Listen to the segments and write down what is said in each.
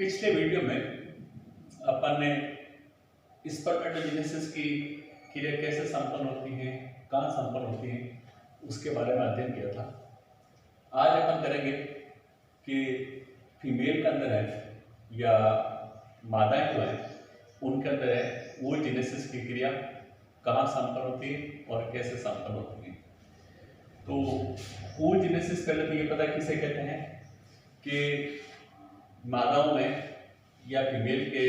पिछले वीडियो में अपन ने स्पर्मेटोजेनेसिस की क्रिया कैसे संपन्न होती है, कहाँ संपन्न होती है, उसके बारे में अध्ययन किया था। आज अपन करेंगे कि फीमेल के अंदर है या मादाएं जो है उनके अंदर है oogenesis की क्रिया कहाँ संपन्न होती है और कैसे संपन्न होती है। तो oogenesis पहले तो ये पता किसे कहते हैं कि मादाओं में या फीमेल के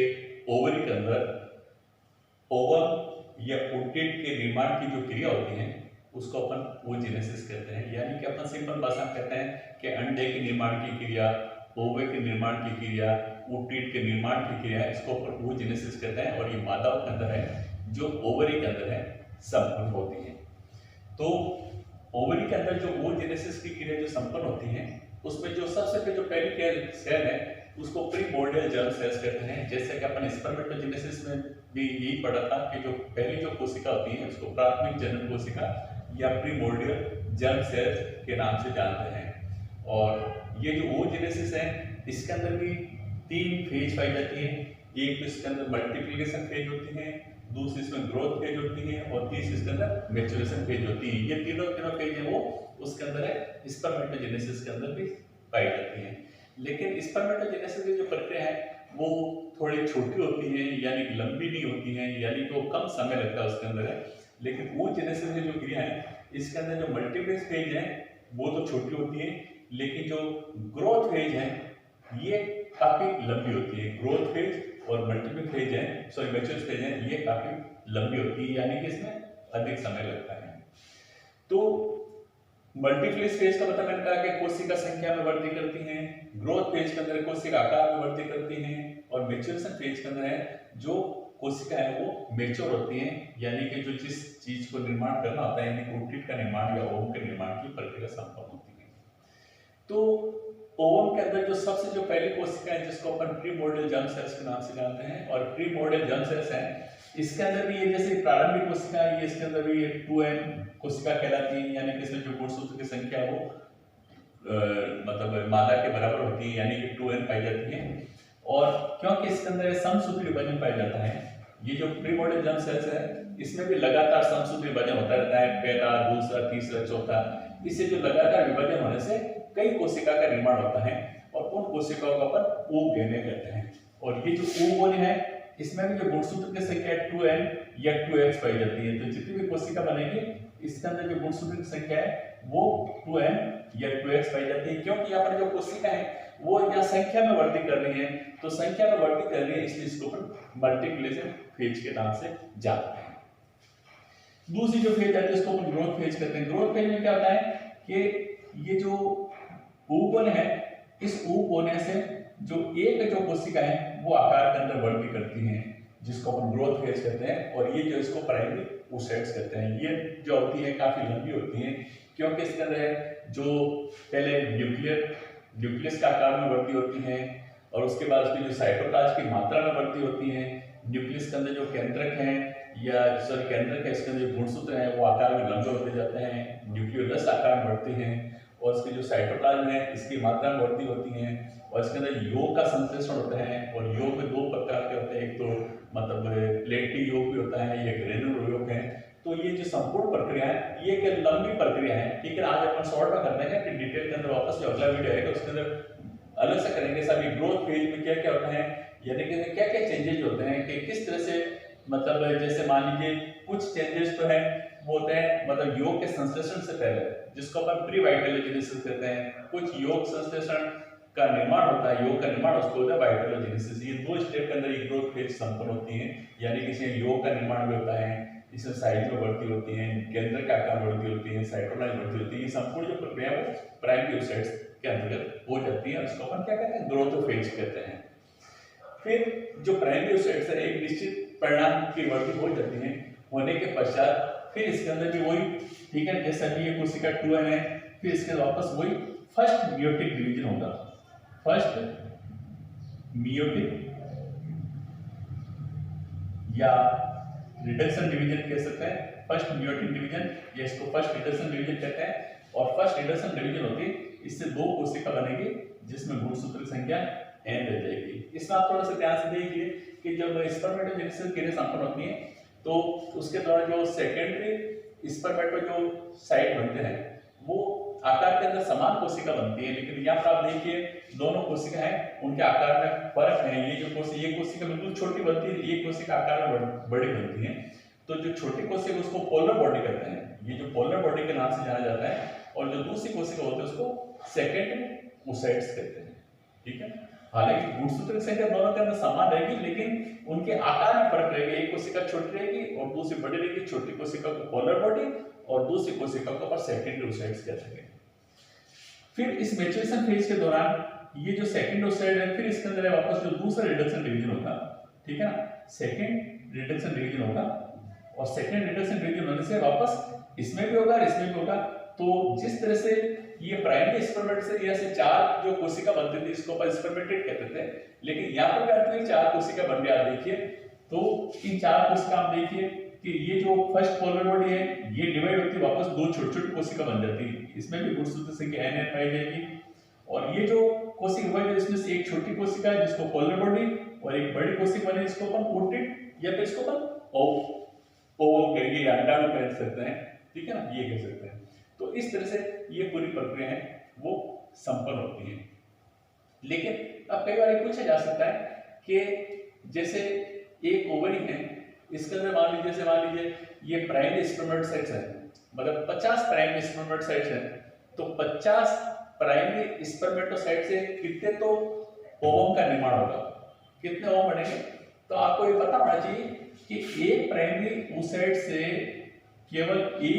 ओवरी के अंदर ओवम या ओटेट के निर्माण की जो क्रिया होती है उसको अपन oogenesis कहते हैं। यानी कि अपन सिंपल भाषा में कहते हैं कि अंडे के निर्माण की क्रिया, ओवे के निर्माण की क्रिया, ओटेट के निर्माण की क्रिया, इसको अपन oogenesis कहते हैं। और ये मादाओं के अंदर है जो ओवरी के अंदर है संपन्न होती है। तो ओवरी के अंदर जो oogenesis की क्रिया जो संपन्न होती है उसमें जो सबसे जो पहली सेल है उसको प्रीमोर्डियल जर्म सेल्स कहते हैं। जैसे कि अपन स्पर्मेटोजेनेसिस में भी यही पढ़ा था कि जो पहली जो कोशिका होती है उसको प्राथमिक जनन कोशिका या प्रीमोर्डियल जर्म सेल्स के नाम से जानते हैं। और ये जो oogenesis है इसके अंदर भी 3 फेज पाई जाती है। एक तो इसके अंदर मल्टीप्लिकेशन फेज होती है, दूसरी इसमें ग्रोथ फेज होती है और तीसरी इसके अंदर मैच्योरेशन फेज होती है। ये तीनों फेज है वो उसके अंदर है स्पर्मेटोजेनेसिस के अंदर भी पाई जाती है। लेकिन स्पर्मेटोजेनेसिस की जो प्रक्रिया है वो थोड़ी छोटी होती है, यानी लंबी नहीं होती है, यानी कि वो कम समय लगता है उसके अंदर है। लेकिन oogenesis की जो क्रिया है इसके अंदर जो मल्टीप्लेक्स फेज है वो तो छोटी होती है, लेकिन जो ग्रोथ फेज है ये काफी लंबी होती है। ग्रोथ फेज और मल्टीप्लेक्स फेज है, सॉरी मैच्योर फेज है, ये काफी लंबी होती है, यानी कि इसमें अधिक समय लगता है। तो मल्टीप्लेक्स फेज का मतलब मैंने कहा कि कोशिका संख्या में वृद्धि करती हैं, ग्रोथ फेज के अंदर कोशिका आकार में वृद्धि करती हैं और मैच्योरेशन फेज के अंदर है जो कोशिका है वो मैच्योर होती हैं, यानी कि जो जिस चीज को निर्माण करना होता है, यानी ओटिट का निर्माण या ओवम के निर्माण की प्रक्रिया संपन्न होती है। तो ओवम के अंदर जो सबसे जो पहली कोशिका है जिसको अपन प्रीमोर्डियल जर्म सेल्स के नाम से जानते हैं, और प्रीमोर्डियल जर्म सेल्स है इसके अंदर भी ये जैसे प्रारंभिक कोशिका है, ये इसके अंदर भी 2n कोशिका कहलाती है, यानी कि इसमें जो गुणसूत्र की संख्या वो मतलब मादा के बराबर होती है, यानी कि 2n पाई जाती है। और क्योंकि इसके अंदर समसूत्री विभाजन पाया जाता है, ये जो प्रीमोर्डियल जर्म सेल्स है इसमें भी लगातार समसूत्री विभाजन होता रहता है, पहला, दूसरा, तीसरा, चौथा। इससे जो लगातार विभाजन होने से कई कोशिका का निर्माण होता है और उन कोशिकाओं को अपन oogenes कहते हैं। और ये जो oogenes है इसमें भी जो गुणसूत्र की संख्या 2n या 2x पाई जाती है। तो जितनी भी कोशिका बनेगी इसके अंदर जो गुणसूत्र की संख्या है वो 2n या 2x पाई जाती है। क्योंकि यहाँ पर जो कोशिका है वो यहाँ संख्या में वृद्धि कर रही है, तो संख्या में वृद्धि कर रही है इसलिए इसको अपन मल्टीप्लिकेशन फेज के नाम से जानते हैं। दूसरी जो फेज है इसको अपन ग्रोथ फेज कहते हैं। ग्रोथ फेज में क्या होता है कि ये जो oogenes है इस oogenes से जो एक जो कोशिका है वो आकार के अंदर वृद्धि करती है जिसको अपन ग्रोथ फेज कहते हैं। और ये जो इसको प्राइमरी oocytes कहते हैं। ये जो होती है काफी लंबी होती है क्योंकि इसके अंदर जो पहले न्यूक्लियस का आकार में वृद्धि होती है और उसके बाद उसकी जो साइटोप्लाज्म की मात्रा में वृद्धि होती है। न्यूक्लियस के अंदर जो केंद्रक है या सॉरी केंद्रक है इसके अंदर जो गुणसूत्र है वो आकार में लंबे होते जाते हैं, न्यूक्लियोलस आकार में बढ़ते हैं और इसके जो साइटोप्लाज्म है इसकी मात्रा में वृद्धि होती है और इसके अंदर योग का संश्लेषण होता है। और योग में 2 प्रकार के होते हैं, एक तो मतलब प्लेटी योग भी होता है, ये ग्रेनुलर योग है। तो ये जो संपूर्ण प्रक्रिया है ये एक लंबी प्रक्रिया है, ठीक है। आज अपन शॉर्ट में करते हैं कि डिटेल के अंदर वापस जो अगला वीडियो आएगा उसके अंदर अलग से करेंगे सभी ग्रोथ फेज में क्या क्या होता है, यानी कि क्या क्या चेंजेस होते हैं कि किस तरह से मतलब जैसे मान लीजिए कुछ चेंजेस तो है वो होते हैं मतलब योग के संश्लेषण से पहले जिसको अपन प्री वाइटलोजेनेसिस कहते हैं। कुछ योग संश्लेषण का निर्माण होता है, योग का निर्माण उसको होता है वाइटलोजेनेसिस। ये 2 स्टेप के अंदर ये ग्रोथ फेज संपन्न होती है, यानी कि इसमें योग का निर्माण भी होता है, इसमें साइज में बढ़ती होती है, केंद्र का आकार बढ़ती होती है, साइटोप्लाज्म बढ़ती होती है। ये संपूर्ण जो प्रक्रिया है वो प्राइमरी oocytes के अंतर्गत हो जाती है, उसको अपन क्या कहते हैं ग्रोथ फेज कहते हैं। फिर जो प्राइमरी oocytes है एक निश्चित परिणाम की वृद्धि हो जाती है, होने के पश्चात फिर इसके अंदर भी वही, ठीक है, जैसे अभी ये कोशिका 2n है, फिर इसके वापस वही फर्स्ट मियोटिक डिवीजन होगा। फर्स्ट मियोटिक या रिडक्शन डिवीजन कह सकते हैं, फर्स्ट मियोटिक डिवीजन या इसको फर्स्ट रिडक्शन डिवीजन कहते हैं। और फर्स्ट रिडक्शन डिवीजन होती है इससे 2 कोशिका बनेगी जिसमें गुणसूत्र की संख्या एन रह जाएगी। इसमें आप थोड़ा सा ध्यान से देखिए कि जब स्पर्मेटोजेनेसिस क्रिया संपन्न होती है तो उसके द्वारा जो सेकेंडरी स्पर्मेटो जो साइट बनते हैं वो आकार के अंदर समान कोशिका बनती है, लेकिन यहाँ पर आप देखिए दोनों कोशिका हैं उनके आकार में फर्क है। ये कोशिका बिल्कुल छोटी बनती है, ये कोशिका आकार में बड़ी बनती है। तो जो छोटी कोशिका उसको पोलर बॉडी कहते हैं, ये जो पोलर बॉडी के नाम से जाना जाता है, और जो दूसरी कोशिका होती है उसको सेकेंड ओसाइट्स कहते हैं। ठीक है, हालांकि गुणसूत्र संख्या दोनों के अंदर समान रहेगी, लेकिन उनके आकार में फर्क रहेगा। एक कोशिका छोटी रहेगी और दूसरी बड़ी रहेगी। छोटी कोशिका को पोलर बॉडी और दूसरी कोशिका को सेकेंडरी ओसाइट्स कहते हैं। फिर इस मैच्योरेशन फेज के दौरान ये जो सेकेंड ओसाइट है, फिर इसके अंदर वापस जो दूसरा रिडक्शन डिवीजन होगा, ठीक है ना, सेकेंड रिडक्शन डिवीजन होगा, और सेकेंड रिडक्शन डिवीजन होने से वापस इसमें भी होगा और इसमें भी होगा। तो जिस तरह से ये प्राइमरी स्पर्मेटोसाइट से चार जो कोशिका बनती थी इसको अपन स्पर्मेटेड कहते थे, लेकिन यहाँ पर भी अंत में चार कोशिका बन रही है। आप देखिए तो इन चार कोशिका आप देखिए कि ये जो फर्स्ट पोलर बॉडी है ये डिवाइड होती है, वापस दो छोटी छोटी कोशिका बन जाती है। इसमें भी गुणसूत्र संख्या एन पाई जाएगी, और ये जो कोशिका बनी इसमें से एक छोटी कोशिका है जिसको पोलर बॉडी, और एक बड़ी कोशिका बनी जिसको अपन ओटिड या फिर इसको अपन ओवम कहेंगे या अंडाणु कह सकते हैं। ठीक है ना, ये कह सकते हैं। तो इस तरह से ये पूरी प्रक्रिया है वो संपन्न होती है। लेकिन अब कई बार पूछा जा सकता है कि जैसे एक ओवरी है, इसके अंदर मान लीजिए ये प्राइमरी स्पर्मेटोसाइट्स है, मतलब 50 प्राइमरी स्पर्मेटोसाइट्स है, तो 50 प्राइमरी स्पर्मेटोसाइट से कितने तो ओवम का निर्माण होगा, कितने ओवम बनेंगे। तो आपको ये पता होना चाहिए कि एक प्राइमरी ओसाइट से केवल एक